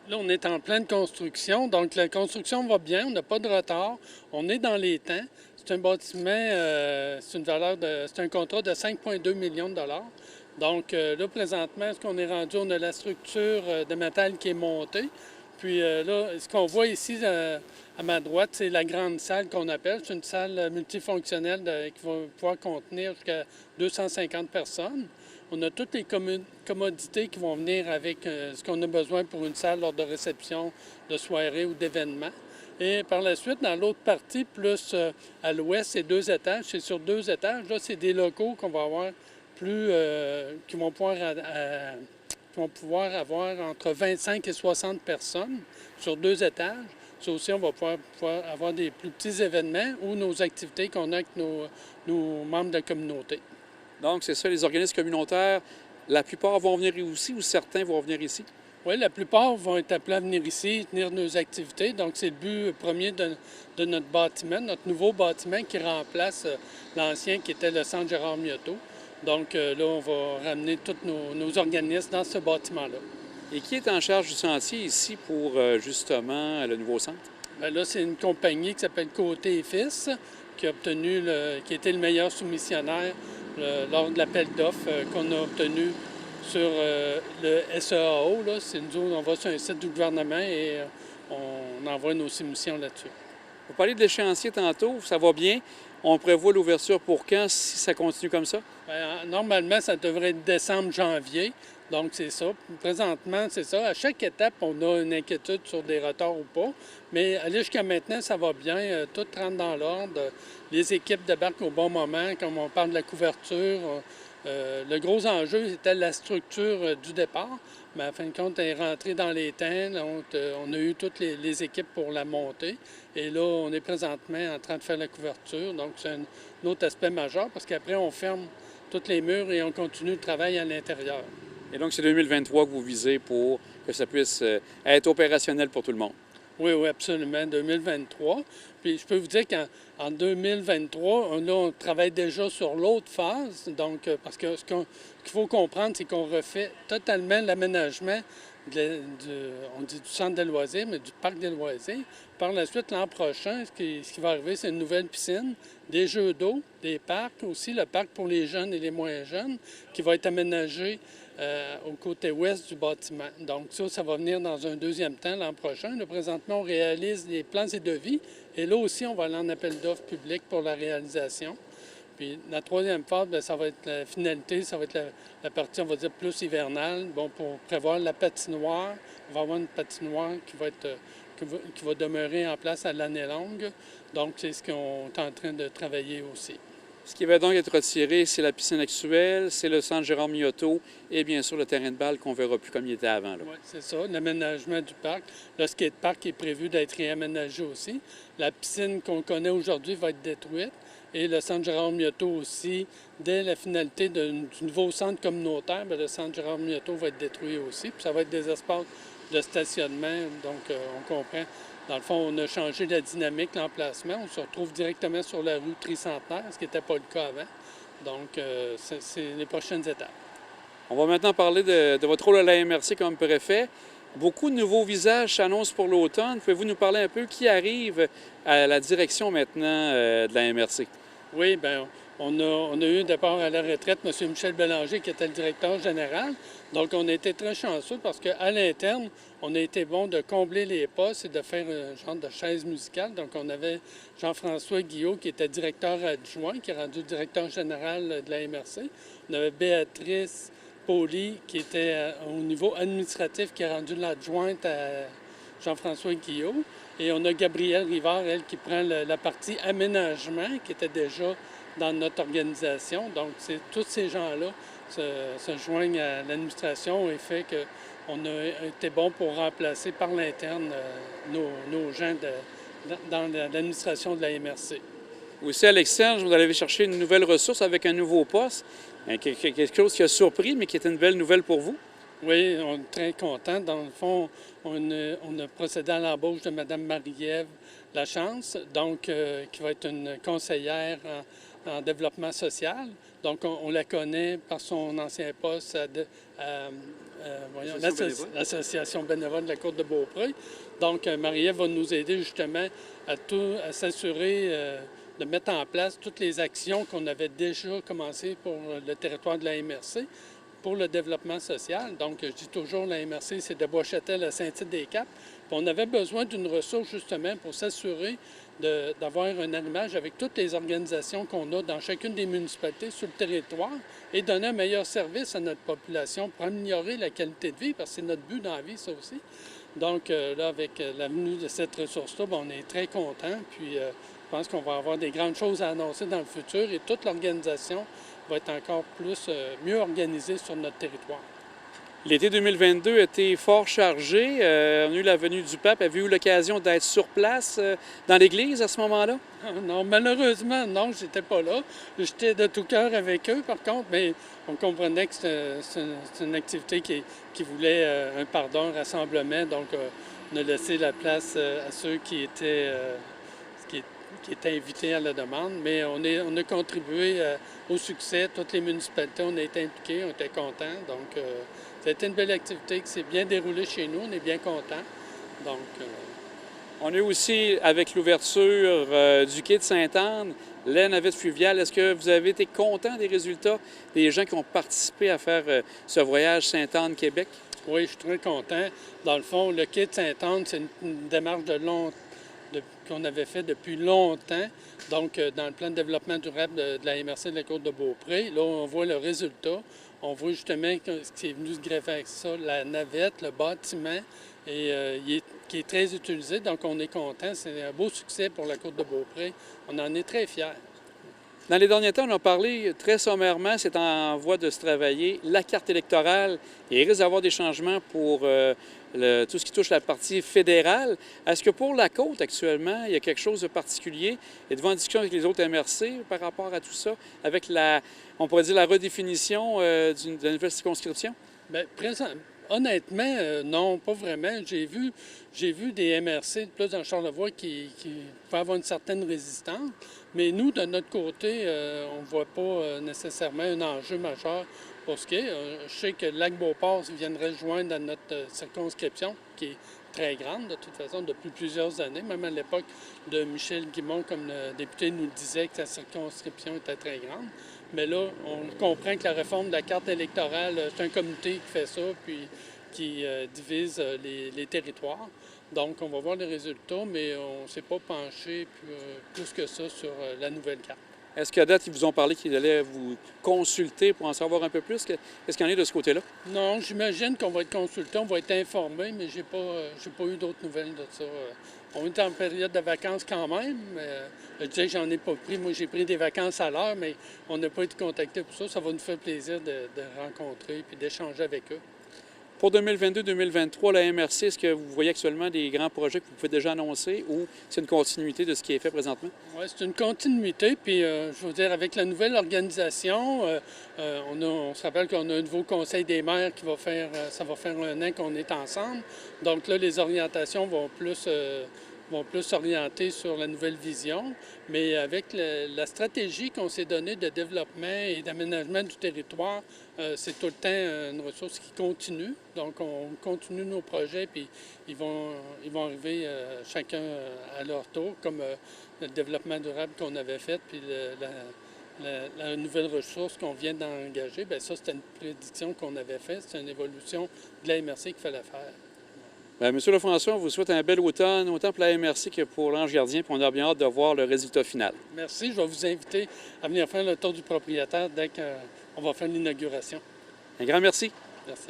Là, on est en pleine construction, donc la construction va bien, on n'a pas de retard, on est dans les temps. C'est un bâtiment, c'est un contrat de 5,2 millions de dollars. Donc là, présentement, ce qu'on est rendu, on a la structure de métal qui est montée. Puis là, ce qu'on voit ici à ma droite, c'est la grande salle qu'on appelle. C'est une salle multifonctionnelle qui va pouvoir contenir jusqu'à 250 personnes. On a toutes les commodités qui vont venir avec ce qu'on a besoin pour une salle lors de réception, de soirée ou d'événement. Et par la suite, dans l'autre partie, plus à l'ouest, c'est 2 étages. C'est sur 2 étages. Là, c'est des locaux qu'on va avoir qui vont pouvoir avoir entre 25 et 60 personnes sur 2 étages. Ça aussi, on va pouvoir avoir des plus petits événements ou nos activités qu'on a avec nos membres de la communauté. Donc, c'est ça, les organismes communautaires, la plupart vont venir ici ou certains vont venir ici? Oui, la plupart vont être appelés à venir ici, tenir nos activités. Donc, c'est le but premier de notre bâtiment, notre nouveau bâtiment qui remplace l'ancien qui était le Centre Gérard Miotto. Donc, là, on va ramener tous nos organismes dans ce bâtiment-là. Et qui est en charge du chantier ici pour justement le nouveau centre? Bien, là, c'est une compagnie qui s'appelle Côté et Fils qui a qui a été le meilleur soumissionnaire lors de l'appel d'offres qu'on a obtenu sur le SEAO. Là. C'est nous autres, on va sur un site du gouvernement et on envoie nos soumissions là-dessus. Vous parlez de l'échéancier tantôt, ça va bien. On prévoit l'ouverture pour quand si ça continue comme ça? Bien, normalement, ça devrait être décembre-janvier. Donc, c'est ça. Présentement, c'est ça. À chaque étape, on a une inquiétude sur des retards ou pas. Mais aller jusqu'à maintenant, ça va bien. Tout rentre dans l'ordre. Les équipes débarquent au bon moment. Comme on parle de la couverture, le gros enjeu, c'était la structure du départ. Mais à fin de compte, elle est rentrée dans les temps. Donc, on a eu toutes les équipes pour la monter. Et là, on est présentement en train de faire la couverture. Donc, c'est un autre aspect majeur parce qu'après, on ferme tous les murs et on continue le travail à l'intérieur. Et donc, c'est 2023 que vous visez pour que ça puisse être opérationnel pour tout le monde? Oui, oui, absolument, 2023. Puis je peux vous dire qu'en 2023, là, on travaille déjà sur l'autre phase. Donc, parce que qu'il faut comprendre, c'est qu'on refait totalement l'aménagement on dit du centre de loisirs, mais du parc des loisirs. Par la suite, l'an prochain, ce qui va arriver, c'est une nouvelle piscine, des jeux d'eau, des parcs aussi, le parc pour les jeunes et les moins jeunes, qui va être aménagé au côté ouest du bâtiment. Donc ça va venir dans un deuxième temps l'an prochain. Là, présentement, on réalise les plans et devis. Et là aussi, on va aller en appel d'offres public pour la réalisation. Puis la troisième phase, bien, ça va être la finalité, ça va être la partie, on va dire, plus hivernale. Bon, pour prévoir la patinoire, on va avoir une patinoire qui va demeurer en place à l'année longue. Donc, c'est ce qu'on est en train de travailler aussi. Ce qui va donc être retiré, c'est la piscine actuelle, c'est le centre Gérard Miotto et bien sûr le terrain de balle qu'on ne verra plus comme il était avant. Oui, c'est ça, l'aménagement du parc. Le skatepark est prévu d'être réaménagé aussi. La piscine qu'on connaît aujourd'hui va être détruite. Et le centre Gérard Miotto aussi, dès la finalité du nouveau centre communautaire, bien, le centre Gérard Miotto va être détruit aussi. Puis ça va être des espaces de stationnement. Donc, on comprend. Dans le fond, on a changé la dynamique, l'emplacement. On se retrouve directement sur la rue Tricentenaire, ce qui n'était pas le cas avant. Donc, c'est les prochaines étapes. On va maintenant parler de votre rôle à la MRC comme préfet. Beaucoup de nouveaux visages s'annoncent pour l'automne. Pouvez-vous nous parler un peu qui arrive à la direction maintenant de la MRC? Oui, bien, on a eu un départ à la retraite, M. Michel Bélanger, qui était le directeur général. Donc, on a été très chanceux parce qu'à l'interne, on a été bon de combler les postes et de faire un genre de chaise musicale. Donc, on avait Jean-François Guillot, qui était directeur adjoint, qui est rendu directeur général de la MRC. On avait Béatrice Poli, qui était au niveau administratif, qui est rendue l'adjointe à Jean-François Guillot. Et on a Gabrielle Rivard, elle, qui prend la partie aménagement, qui était déjà dans notre organisation. Donc, tous ces gens-là se joignent à l'administration et fait qu'on a été bon pour remplacer par l'interne nos gens dans l'administration de la MRC. Aussi, à l'externe, vous allez chercher une nouvelle ressource avec un nouveau poste. Quelque chose qui a surpris, mais qui est une belle nouvelle pour vous? Oui, on est très contents. Dans le fond, on a procédé à l'embauche de Mme Marie-Ève Lachance, donc qui va être une conseillère en développement social. Donc, on la connaît par son ancien poste l'Association bénévole de la Côte de Beaupré. Donc, Marie-Ève va nous aider justement à s'assurer de mettre en place toutes les actions qu'on avait déjà commencées pour le territoire de la MRC, pour le développement social. Donc, je dis toujours, la MRC, c'est de Bois-Châtel à Saint-Tite-des-Caps. On avait besoin d'une ressource justement pour s'assurer d'avoir un allumage avec toutes les organisations qu'on a dans chacune des municipalités sur le territoire et donner un meilleur service à notre population pour améliorer la qualité de vie, parce que c'est notre but dans la vie, ça aussi. Donc là, avec l'avenue de cette ressource-là, on est très contents. Puis je pense qu'on va avoir des grandes choses à annoncer dans le futur et toute l'organisation va être encore mieux organisée sur notre territoire. L'été 2022 a été fort chargé. On a eu la venue du pape. Avez-vous eu l'occasion d'être sur place dans l'église à ce moment-là? Non, malheureusement, non, j'étais pas là. J'étais de tout cœur avec eux, par contre, mais on comprenait que c'est une activité qui voulait un pardon, un rassemblement. Donc, on a laissé la place à ceux qui étaient invités à la demande. Mais on a contribué au succès. Toutes les municipalités, on a été impliqués, on était contents. Donc, ça a été une belle activité qui s'est bien déroulée chez nous. On est bien contents. Donc, on a eu aussi, avec l'ouverture du quai de Sainte-Anne, la navette fluviale. Est-ce que vous avez été content des résultats des gens qui ont participé à faire ce voyage Sainte-Anne-Québec? Oui, je suis très content. Dans le fond, le quai de Sainte-Anne, c'est une démarche qu'on avait fait depuis longtemps. Donc, dans le plan de développement durable de la MRC de la Côte de Beaupré, là, on voit le résultat. On voit justement ce qui est venu se greffer avec ça, la navette, le bâtiment, et qui est très utilisé. Donc, on est content. C'est un beau succès pour la Côte de Beaupré. On en est très fiers. Dans les derniers temps, on a parlé très sommairement, c'est en voie de se travailler, la carte électorale. Il risque d'avoir des changements pour tout ce qui touche la partie fédérale. Est-ce que pour la Côte, actuellement, il y a quelque chose de particulier? Êtes-vous en discussion avec les autres MRC par rapport à tout ça, avec on pourrait dire la redéfinition de la nouvelle circonscription? Bien, honnêtement, non, pas vraiment. J'ai vu des MRC, plus dans Charlevoix, qui peuvent avoir une certaine résistance. Mais nous, de notre côté, on ne voit pas nécessairement un enjeu majeur pour ce qui est. Je sais que Lac-Beauport viendrait joindre à notre circonscription, qui est très grande, de toute façon, depuis plusieurs années. Même à l'époque de Michel Guimond, comme le député nous le disait, que sa circonscription était très grande. Mais là, on comprend que la réforme de la carte électorale, c'est un comité qui fait ça, puis qui divise les territoires. Donc, on va voir les résultats, mais on ne s'est pas penché plus que ça sur la nouvelle carte. Est-ce qu'à date, ils vous ont parlé qu'ils allaient vous consulter pour en savoir un peu plus? Qu'est-ce qu'il y en a de ce côté-là? Non, j'imagine qu'on va être consulté, on va être informé, mais j'ai pas eu d'autres nouvelles de ça. On est en période de vacances quand même. Je disais que j'en ai pas pris. Moi, j'ai pris des vacances à l'heure, mais on n'a pas été contacté pour ça. Ça va nous faire plaisir de rencontrer et d'échanger avec eux. Pour 2022-2023, la MRC, est-ce que vous voyez actuellement des grands projets que vous pouvez déjà annoncer ou c'est une continuité de ce qui est fait présentement? Oui, c'est une continuité. Puis, je veux dire, avec la nouvelle organisation, on se rappelle qu'on a un nouveau conseil des maires qui va faire, ça va faire 1 an qu'on est ensemble. Donc là, les orientations vont plus s'orienter sur la nouvelle vision, mais avec la stratégie qu'on s'est donnée de développement et d'aménagement du territoire, c'est tout le temps une ressource qui continue. Donc, on continue nos projets, puis ils vont arriver chacun à leur tour, comme le développement durable qu'on avait fait, puis la nouvelle ressource qu'on vient d'engager. Bien, ça, c'était une prédiction qu'on avait faite. C'est une évolution de la MRC qu'il fallait faire. Bien, Monsieur Lefrançois, on vous souhaite un bel automne, autant pour la MRC que pour l'Ange Gardien, puis on a bien hâte de voir le résultat final. Merci. Je vais vous inviter à venir faire le tour du propriétaire dès qu'on va faire l'inauguration. Un grand merci. Merci.